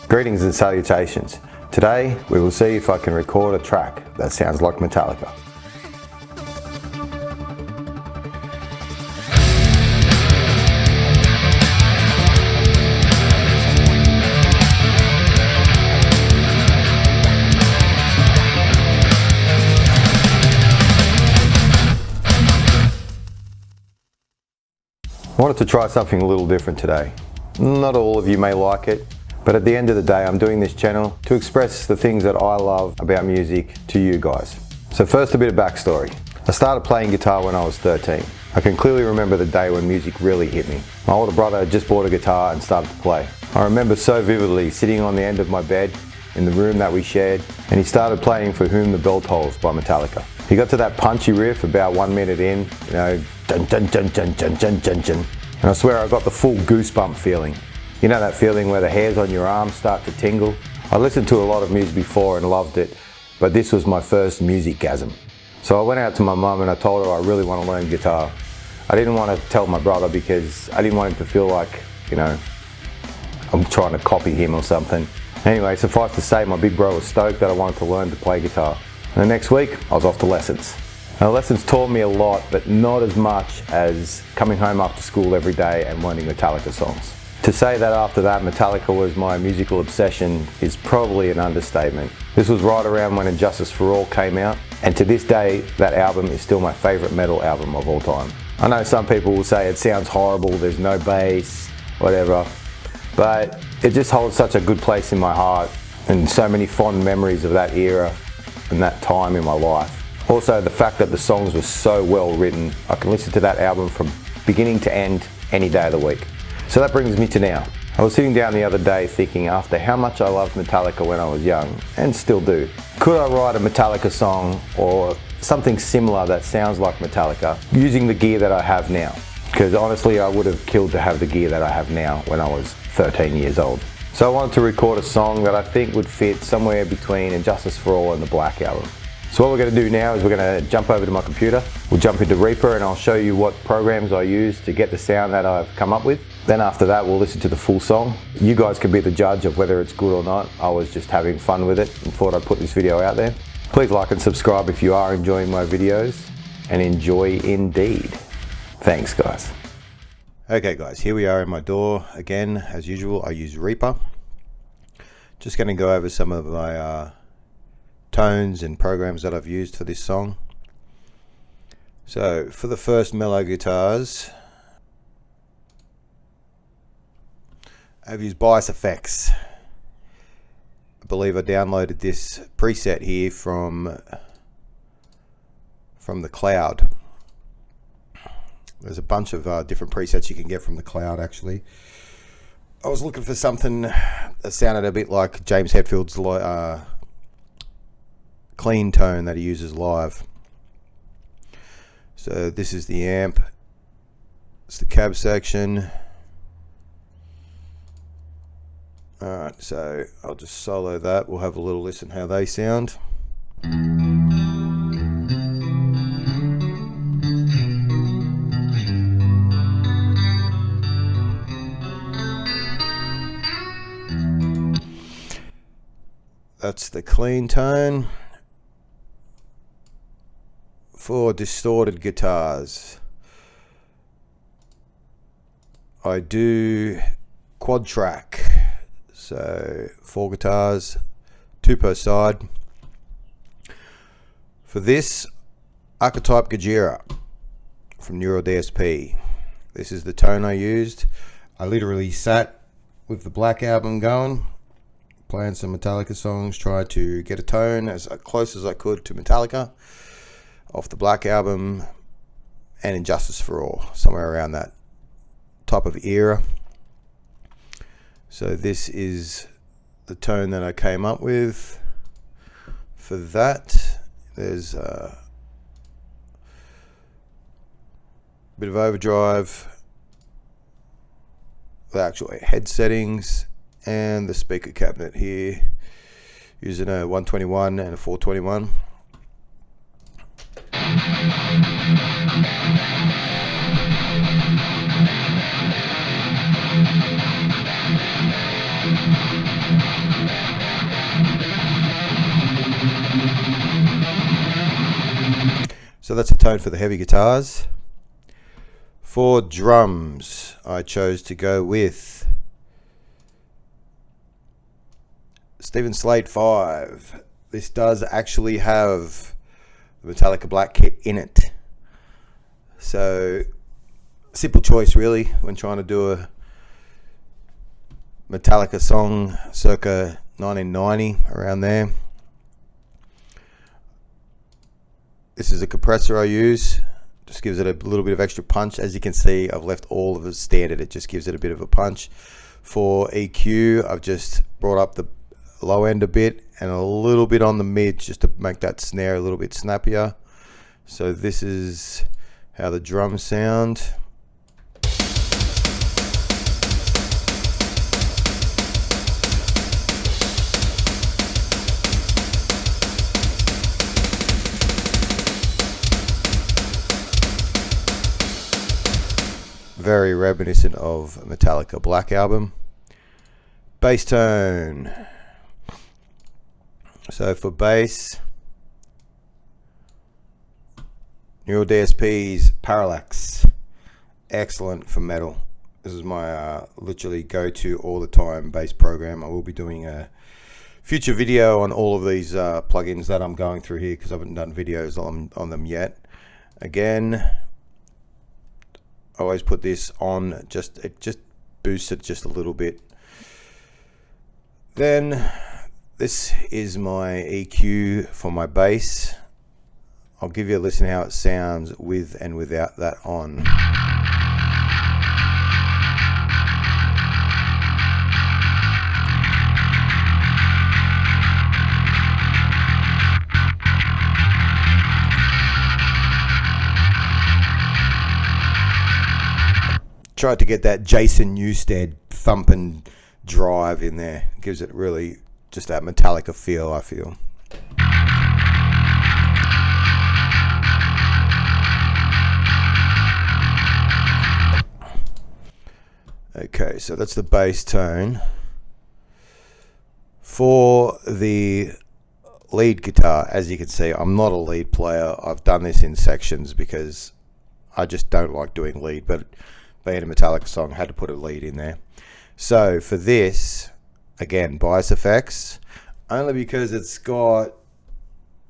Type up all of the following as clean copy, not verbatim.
Greetings and salutations. Today we will see if I can record a track that sounds like Metallica. I wanted to try something a little different today. Not all of you may like it, but at the end of the day I'm doing this channel to express the things that I love about music to you guys. So first, a bit of backstory. I started playing guitar when I was 13. I can clearly remember the day when music really hit me. My older brother had just bought a guitar and started to play. I remember so vividly sitting on the end of my bed in the room that we shared, and he started playing For Whom the Bell Tolls by Metallica. He got to that punchy riff about 1 minute in, you know, dun dun dun dun dun dun dun dun. And I swear I got the full goosebump feeling. You know that feeling where the hairs on your arms start to tingle? I listened to a lot of music before and loved it, but this was my first music-gasm. So I went out to my mum and I told her I really want to learn guitar. I didn't want to tell my brother because I didn't want him to feel like, you know, I'm trying to copy him or something. Anyway, suffice to say, my big bro was stoked that I wanted to learn to play guitar. And the next week, I was off to lessons. Now, lessons taught me a lot, but not as much as coming home after school every day and learning Metallica songs. To say that after that Metallica was my musical obsession is probably an understatement. This was right around when Justice for All came out, and to this day, that album is still my favourite metal album of all time. I know some people will say it sounds horrible, there's no bass, whatever, but it just holds such a good place in my heart and so many fond memories of that era and that time in my life. Also, the fact that the songs were so well written, I can listen to that album from beginning to end any day of the week. So that brings me to now. I was sitting down the other day thinking, after how much I loved Metallica when I was young, and still do, could I write a Metallica song or something similar that sounds like Metallica using the gear that I have now? Because honestly, I would have killed to have the gear that I have now when I was 13 years old. So I wanted to record a song that I think would fit somewhere between Justice for All and the Black Album. So what we're going to do now is we're going to jump over to my computer, we'll jump into Reaper and I'll show you what programs I use to get the sound that I've come up with. Then after that we'll listen to the full song. You guys can be the judge of whether it's good or not. I was just having fun with it and thought I'd put this video out there. Please like and subscribe if you are enjoying my videos, and enjoy indeed. Thanks guys. Okay guys, here we are in my DAW again. As usual, I use Reaper. Just going to go over some of my tones and programs that I've used for this song. So for the first mellow guitars, I've used Bias Effects. I believe I downloaded this preset here from the cloud. There's a bunch of different presets you can get from the cloud actually. I was looking for something that sounded a bit like James Hetfield's clean tone that he uses live. So this is the amp, it's the cab section. Alright, so I'll just solo that, we'll have a little listen how they sound. That's the clean tone. For distorted guitars, I do quad track, so 4 guitars, 2 per side. For this, Archetype Gajira from Neural DSP. This is the tone I used. I literally sat with the Black Album going, playing some Metallica songs, tried to get a tone as close as I could to Metallica off the Black Album and Injustice for All, somewhere around that type of era. So this is the tone that I came up with. For that, there's a bit of overdrive, the actual head settings, and the speaker cabinet here, using a 121 and a 421. So that's a tone for the heavy guitars. For drums, I chose to go with Stephen Slate 5. This does actually have the Metallica black kit in it. So, simple choice really when trying to do a Metallica song circa 1990, around there. This is a compressor I use. Just gives it a little bit of extra punch. As you can see, I've left all of it standard. It just gives it a bit of a punch. For EQ, I've just brought up the low end a bit and a little bit on the mid just to make that snare a little bit snappier. So this is how the drums sound. Very reminiscent of Metallica Black Album. Bass tone. So for bass, Neural DSP's Parallax. Excellent for metal. This is my literally go-to all the time bass program. I will be doing a future video on all of these plugins that I'm going through here because I haven't done videos on them yet. Again, I always put this on, it just boosts it just a little bit. Then this is my EQ for my bass. I'll give you a listen how it sounds with and without that on. Tried to get that Jason Newsted thumping drive in there. It gives it really just that Metallica feel, I feel. Okay, so that's the bass tone. For the lead guitar, as you can see, I'm not a lead player. I've done this in sections because I just don't like doing lead, but being a Metallica song, I had to put a lead in there. So for this, again, bias effects, only because it's got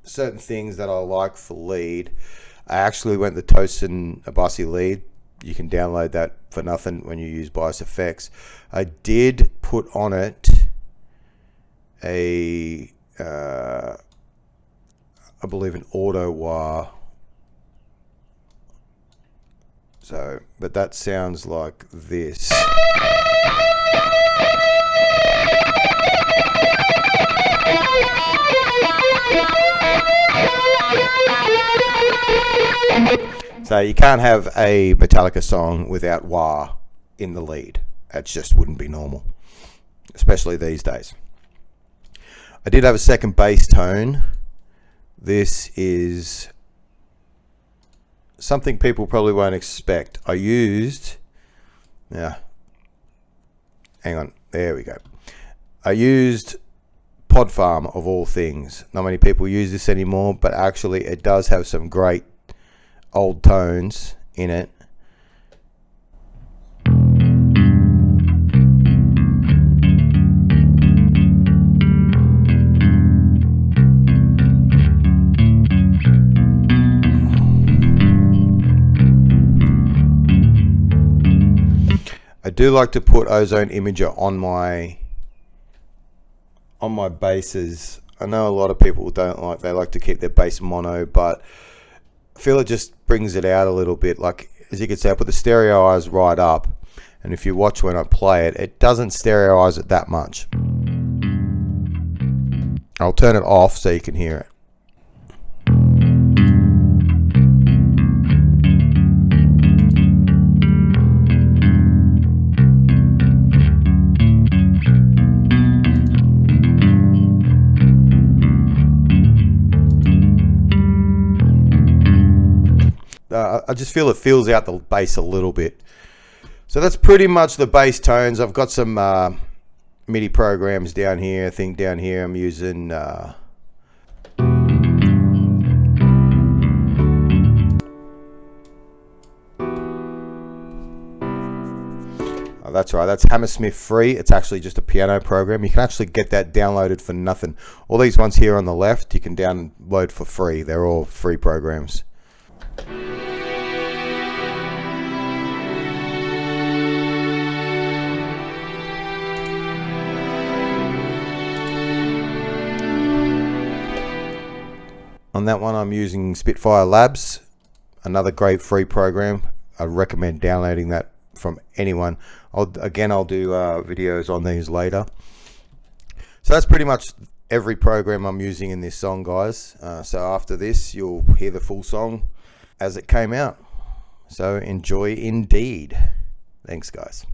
certain things that I like for lead. I actually went the Tosin Abasi lead. You can download that for nothing when you use bias effects. I did put on it a, I believe an auto wah. So, but that sounds like this. So you can't have a Metallica song without wah in the lead. That just wouldn't be normal, especially these days. I did have a second bass tone. This is something people probably won't expect. I used, hang on, there we go. I used Pod Farm of all things. Not many people use this anymore, but actually it does have some great old tones in it. I do like to put Ozone Imager on my basses. I know a lot of people don't like, they like to keep their bass mono, but I feel it just brings it out a little bit. Like, as you can see, I put the stereo eyes right up, and if you watch when I play it, it doesn't stereoize it that much. I'll turn it off so you can hear it. I just feel it fills out the bass a little bit. So that's pretty much the bass tones. I've got some MIDI programs down here. I think down here I'm using Oh, that's right, that's Hammersmith free. It's actually just a piano program. You can actually get that downloaded for nothing. All these ones here on the left, you can download for free. They're all free programs. On that one, I'm using Spitfire Labs, another great free program. I recommend downloading that from anyone. I'll do videos on these later. So that's pretty much every program I'm using in this song, guys. So after this, you'll hear the full song as it came out. So enjoy indeed. Thanks, guys.